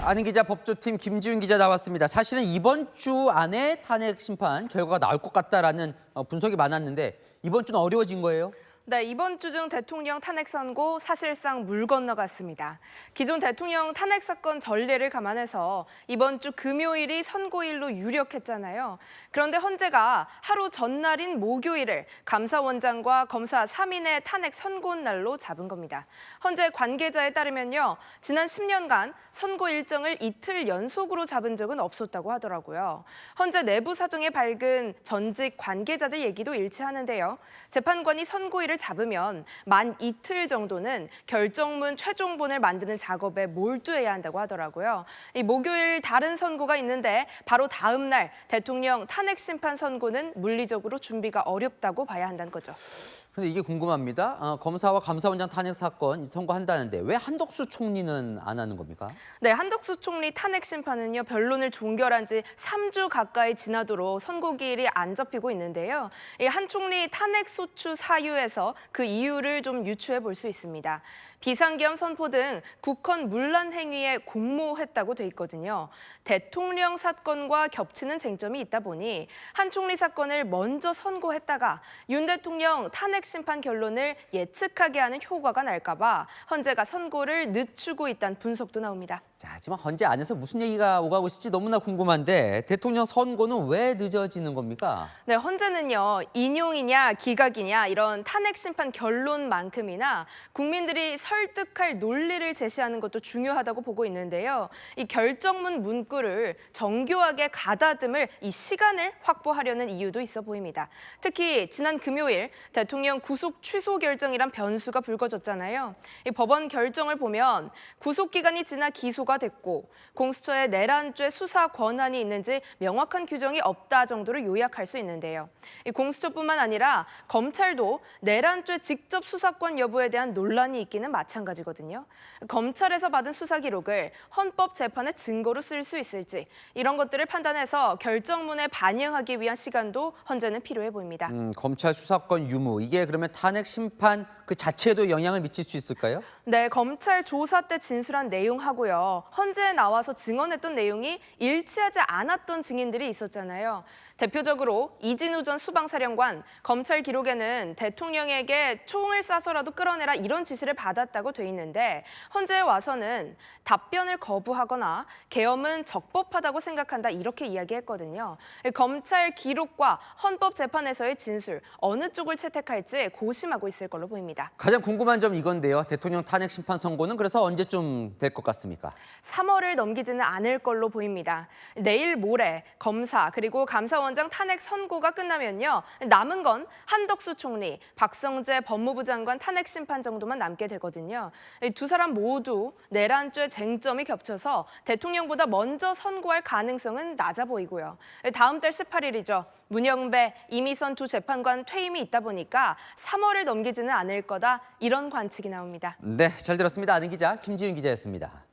아는 기자 법조팀 김지윤 기자 나왔습니다. 사실은 이번 주 안에 탄핵 심판 결과가 나올 것 같다라는 분석이 많았는데 이번 주는 어려워진 거예요? 네, 이번 주 중 대통령 탄핵 선고 사실상 물 건너갔습니다. 기존 대통령 탄핵 사건 전례를 감안해서 이번 주 금요일이 선고일로 유력했잖아요. 그런데 헌재가 하루 전날인 목요일을 감사원장과 검사 3인의 탄핵 선고 날로 잡은 겁니다. 헌재 관계자에 따르면요, 지난 10년간 선고 일정을 이틀 연속으로 잡은 적은 없었다고 하더라고요. 헌재 내부 사정에 밝은 전직 관계자들 얘기도 일치하는데요. 재판관이 선고일을 잡으면 만 이틀 정도는 결정문 최종본을 만드는 작업에 몰두해야 한다고 하더라고요. 이 목요일 다른 선고가 있는데 바로 다음 날 대통령 탄핵 심판 선고는 물리적으로 준비가 어렵다고 봐야 한다는 거죠. 근데 이게 궁금합니다. 검사와 감사원장 탄핵 사건 선고한다는데 왜 한덕수 총리는 안 하는 겁니까? 네, 한덕수 총리 탄핵 심판은요, 변론을 종결한 지 3주 가까이 지나도록 선고기일이 안 잡히고 있는데요. 이 한 총리 탄핵 소추 사유에서 그 이유를 좀 유추해 볼 수 있습니다. 비상계엄 선포 등 국헌 문란 행위에 공모했다고 돼 있거든요. 대통령 사건과 겹치는 쟁점이 있다 보니 한 총리 사건을 먼저 선고했다가 윤 대통령 탄핵 심판 결론을 예측하게 하는 효과가 날까 봐 헌재가 선고를 늦추고 있다는 분석도 나옵니다. 자, 하지만 헌재 안에서 무슨 얘기가 오가고 있을지 너무나 궁금한데 대통령 선고는 왜 늦어지는 겁니까? 네, 헌재는요, 인용이냐 기각이냐 이런 탄핵 심판 결론만큼이나 국민들이 설득할 논리를 제시하는 것도 중요하다고 보고 있는데요. 이 결정문 문구를 정교하게 가다듬을 이 시간을 확보하려는 이유도 있어 보입니다. 특히 지난 금요일 대통령 구속 취소 결정이란 변수가 불거졌잖아요. 이 법원 결정을 보면 구속 기간이 지나 기소가 됐고 공수처에 내란죄 수사 권한이 있는지 명확한 규정이 없다 정도로 요약할 수 있는데요. 이 공수처뿐만 아니라 검찰도 내란죄 직접 수사권 여부에 대한 논란이 있기는 마찬가지거든요. 검찰에서 받은 수사 기록을 헌법재판의 증거로 쓸 수 있을지 이런 것들을 판단해서 결정문에 반영하기 위한 시간도 헌재는 필요해 보입니다. 검찰 수사권 유무, 이게 그러면 탄핵 심판 그 자체에도 영향을 미칠 수 있을까요? 네, 검찰 조사 때 진술한 내용하고요. 헌재에 나와서 증언했던 내용이 일치하지 않았던 증인들이 있었잖아요. 대표적으로 이진우 전 수방사령관, 검찰 기록에는 대통령에게 총을 쏴서라도 끌어내라 이런 지시를 받았다고 돼 있는데 헌재에 와서는 답변을 거부하거나 계엄은 적법하다고 생각한다 이렇게 이야기했거든요. 검찰 기록과 헌법재판에서의 진술, 어느 쪽을 채택할지 고심하고 있을 걸로 보입니다. 가장 궁금한 점 이건데요. 대통령 탄핵 심판 선고는 그래서 언제쯤 될 것 같습니까? 3월을 넘기지는 않을 걸로 보입니다. 내일 모레 검사 그리고 감사원장 탄핵 선고가 끝나면요. 남은 건 한덕수 총리, 박성재 법무부 장관 탄핵 심판 정도만 남게 되거든요. 두 사람 모두 내란죄 쟁점이 겹쳐서 대통령보다 먼저 선고할 가능성은 낮아 보이고요. 다음 달 18일이죠. 문영배, 이미선 두 재판관 퇴임이 있다 보니까 3월을 넘기지는 않을 거다 이런 관측이 나옵니다. 네, 잘 들었습니다. 아는 기자 김지윤 기자였습니다.